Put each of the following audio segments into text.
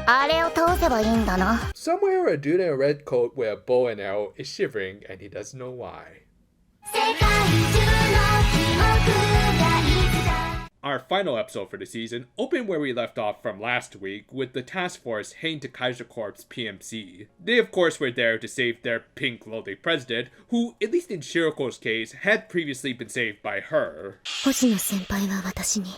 あれを倒せばいいんだな。 Somewhere a dude in a red coat with a bow and arrow is shivering and he doesn't know why. Our final episode for the season opened where we left off from last week with the task force heading to Kaiser Corp's PMC. They of course were there to save their pink loli president, who, at least in Shiroko's case, had previously been saved by her. 星野先輩は私に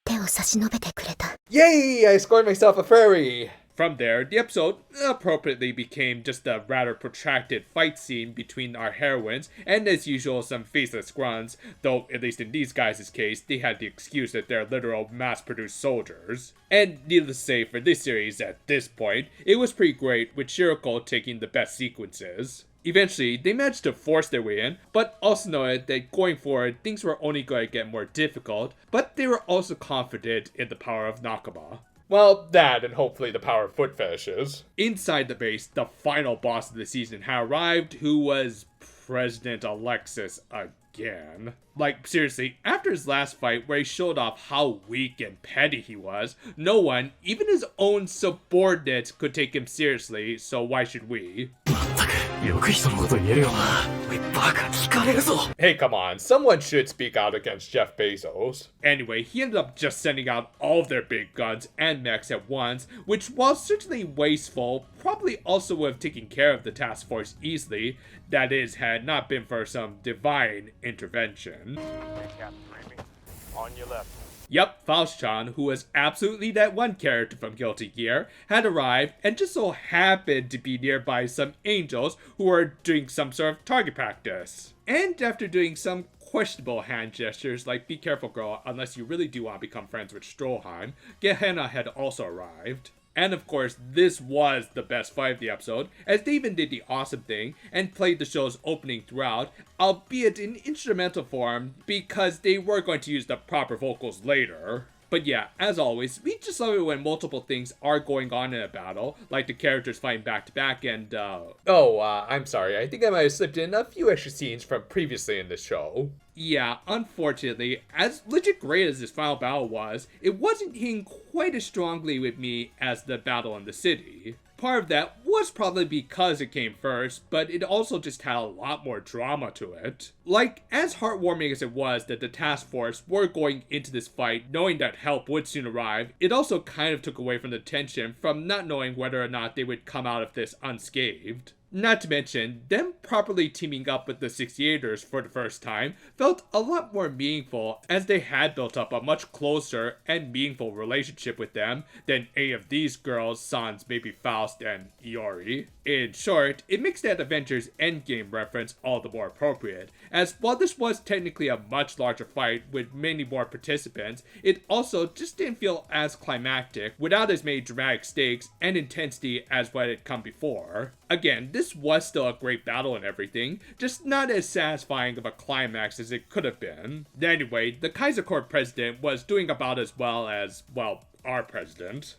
手を差し伸べてくれた。 Yay! I scored myself a fairy! From there, the episode appropriately became just a rather protracted fight scene between our heroines, and as usual, some faceless grunts, though at least in these guys' case, they had the excuse that they're literal mass-produced soldiers. And needless to say, for this series at this point, it was pretty great, with Shiroko taking the best sequences. Eventually, they managed to force their way in, but also noted that going forward, things were only going to get more difficult, but they were also confident in the power of Nakama. Well, that and hopefully the power of foot fetishes. Inside the base, the final boss of the season had arrived, who was President Alexis again. Like, seriously, after his last fight where he showed off how weak and petty he was, no one, even his own subordinates, could take him seriously, so why should we? Hey, come on, someone should speak out against Jeff Bezos. Anyway, he ended up just sending out all of their big guns and mechs at once, which, while certainly wasteful, probably also would have taken care of the task force easily, that is, had it not been for some divine intervention. On your left. Yep, Faust-chan, who was absolutely that one character from Guilty Gear, had arrived and just so happened to be nearby some angels who were doing some sort of target practice. And after doing some questionable hand gestures like "be careful girl unless you really do want to become friends with Stroheim," Gehenna had also arrived. And of course, this was the best fight of the episode, as they even did the awesome thing and played the show's opening throughout, albeit in instrumental form, because they were going to use the proper vocals later. But yeah, as always, we just love it when multiple things are going on in a battle, like the characters fighting back to back and, I'm sorry, I think I might have slipped in a few extra scenes from previously in the show. Yeah, unfortunately, as legit great as this final battle was, it wasn't hitting quite as strongly with me as the battle in the city. Part of that was probably because it came first, but it also just had a lot more drama to it. Like, as heartwarming as it was that the task force were going into this fight knowing that help would soon arrive, it also kind of took away from the tension from not knowing whether or not they would come out of this unscathed. Not to mention, them properly teaming up with the 68ers for the first time felt a lot more meaningful, as they had built up a much closer and meaningful relationship with them than any of these girls, sans maybe Faust and Iori. In short, it makes that Avengers Endgame reference all the more appropriate, as while this was technically a much larger fight with many more participants, it also just didn't feel as climactic, without as many dramatic stakes and intensity as what had come before. Again, this was still a great battle and everything, just not as satisfying of a climax as it could have been. Anyway, the Kaiser Corp president was doing about as well as, well, our president.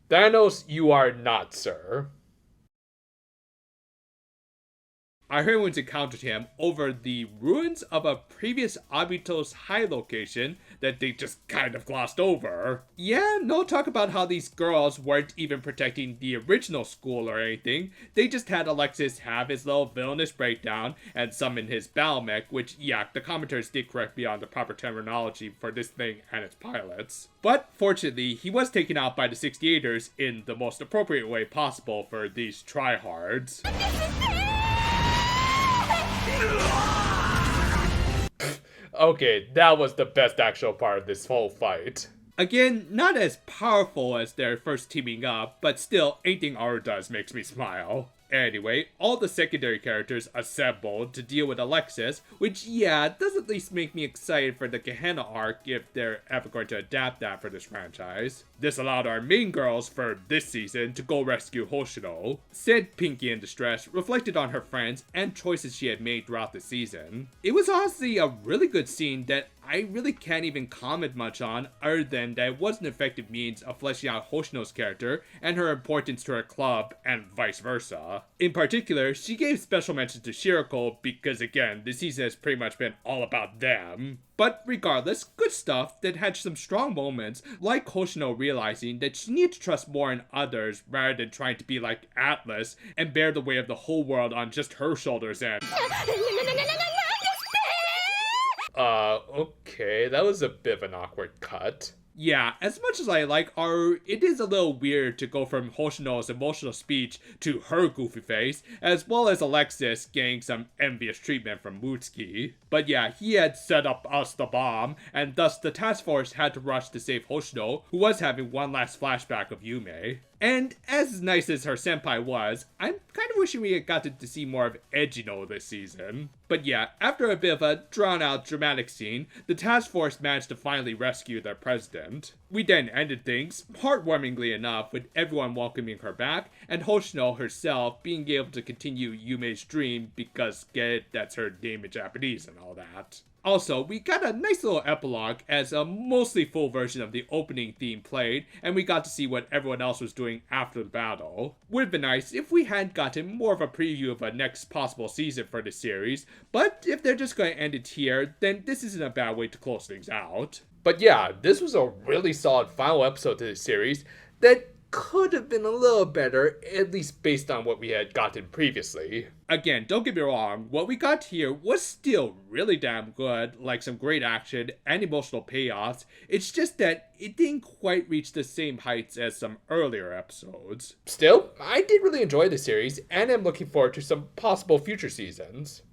Thanos, you are not, sir. Our heroines encountered him over the ruins of a previous Abito's high location that they just kind of glossed over. Yeah, no talk about how these girls weren't even protecting the original school or anything. They just had Alexis have his little villainous breakdown and summon his battle mech, which, yeah, the commenters did correct me on the proper terminology for this thing and its pilots. But fortunately, he was taken out by the 68ers in the most appropriate way possible for these tryhards. Okay, that was the best actual part of this whole fight. Again, not as powerful as their first teaming up, but still, anything Aru does makes me smile. Anyway, all the secondary characters assembled to deal with Alexis, which, yeah, does at least make me excited for the Gehenna arc if they're ever going to adapt that for this franchise. This allowed our main girls for this season to go rescue Hoshino. Said Pinky in distress reflected on her friends and choices she had made throughout the season. It was honestly a really good scene that I really can't even comment much on, other than that it was an effective means of fleshing out Hoshino's character and her importance to her club, and vice versa. In particular, she gave special mention to Shirako because, again, this season has pretty much been all about them. But regardless, good stuff that had some strong moments, like Hoshino realizing that she needed to trust more in others rather than trying to be like Atlas and bear the weight of the whole world on just her shoulders and... Okay, that was a bit of an awkward cut. Yeah, as much as I like Aru, it is a little weird to go from Hoshino's emotional speech to her goofy face, as well as Alexis getting some envious treatment from Mutsuki. But yeah, he had set up us the bomb, and thus the task force had to rush to save Hoshino, who was having one last flashback of Yume. And as nice as her senpai was, I'm kind of wishing we had gotten to see more of Ejino this season. But yeah, after a bit of a drawn-out dramatic scene, the task force managed to finally rescue their president. We then ended things, heartwarmingly enough, with everyone welcoming her back, and Hoshino herself being able to continue Yume's dream because, get it, that's her name in Japanese and all that. Also, we got a nice little epilogue as a mostly full version of the opening theme played, and we got to see what everyone else was doing after the battle. Would have been nice if we had gotten more of a preview of a next possible season for the series, but if they're just going to end it here, then this isn't a bad way to close things out. But yeah, this was a really solid final episode to this series that could have been a little better, at least based on what we had gotten previously. Again, don't get me wrong, what we got here was still really damn good, like some great action and emotional payoffs. It's just that it didn't quite reach the same heights as some earlier episodes. Still, I did really enjoy the series, and I'm looking forward to some possible future seasons.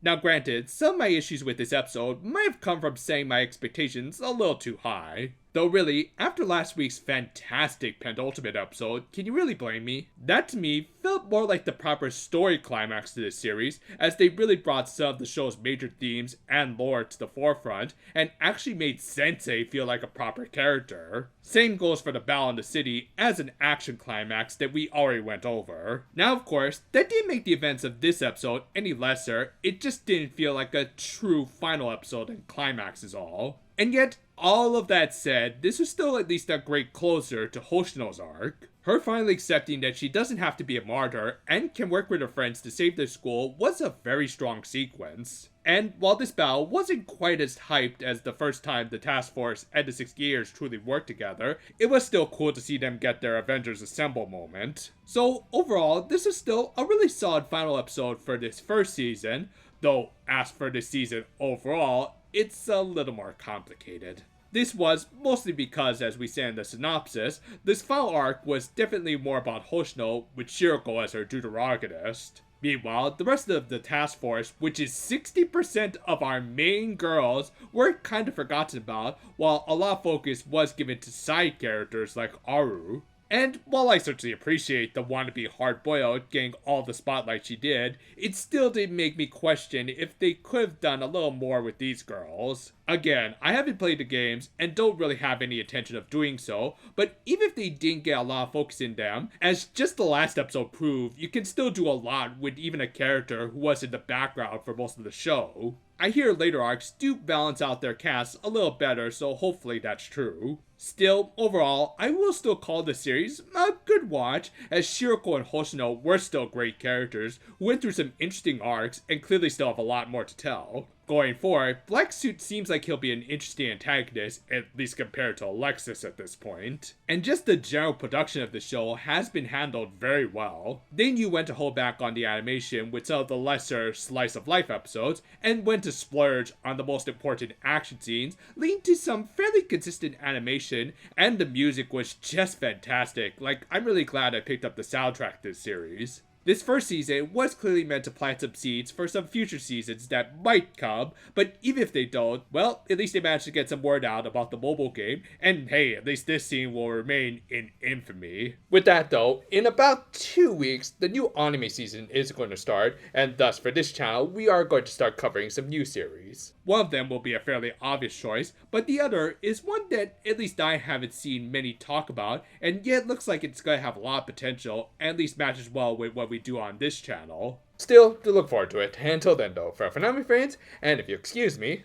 Now granted, some of my issues with this episode might have come from setting my expectations a little too high. Though really, after last week's fantastic penultimate episode, can you really blame me? That to me felt more like the proper story climax to this series, as they really brought some of the show's major themes and lore to the forefront, and actually made Sensei feel like a proper character. Same goes for the battle in the city as an action climax that we already went over. Now of course, that didn't make the events of this episode any lesser, it just didn't feel like a true final episode and climax is all. And yet, all of that said, this was still at least a great closer to Hoshino's arc. Her finally accepting that she doesn't have to be a martyr and can work with her friends to save their school was a very strong sequence. And while this battle wasn't quite as hyped as the first time the task force and the 6 Gears truly worked together, it was still cool to see them get their Avengers Assemble moment. So overall, this is still a really solid final episode for this first season, though as for this season overall, it's a little more complicated. This was mostly because, as we say in the synopsis, this final arc was definitely more about Hoshino, with Shirako as her deuteragonist. Meanwhile, the rest of the task force, which is 60% of our main girls, were kind of forgotten about, while a lot of focus was given to side characters like Aru. And while I certainly appreciate the wannabe hard-boiled getting all the spotlight she did, it still did make me question if they could have done a little more with these girls. Again, I haven't played the games and don't really have any intention of doing so, but even if they didn't get a lot of focus in them, as just the last episode proved, you can still do a lot with even a character who was in the background for most of the show. I hear later arcs do balance out their casts a little better, so hopefully that's true. Still, overall, I will still call the series a good watch, as Shirako and Hoshino were still great characters who went through some interesting arcs and clearly still have a lot more to tell. Going forward, Black Suit seems like he'll be an interesting antagonist, at least compared to Alexis at this point. And just the general production of the show has been handled very well. They knew when to hold back on the animation with some of the lesser slice of life episodes, and when to splurge on the most important action scenes, leading to some fairly consistent animation, and the music was just fantastic. Like, I'm really glad I picked up the soundtrack this series. This first season was clearly meant to plant some seeds for some future seasons that might come, but even if they don't, well, at least they managed to get some word out about the mobile game, and hey, at least this scene will remain in infamy. With that though, in about 2 weeks, the new anime season is going to start, and thus for this channel, we are going to start covering some new series. One of them will be a fairly obvious choice, but the other is one that at least I haven't seen many talk about, and yet looks like it's going to have a lot of potential, and at least matches well with what we do on this channel. Still, to look forward to it. Until then though, for now my friends, and if you excuse me,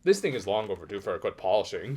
this thing is long overdue for a good polishing.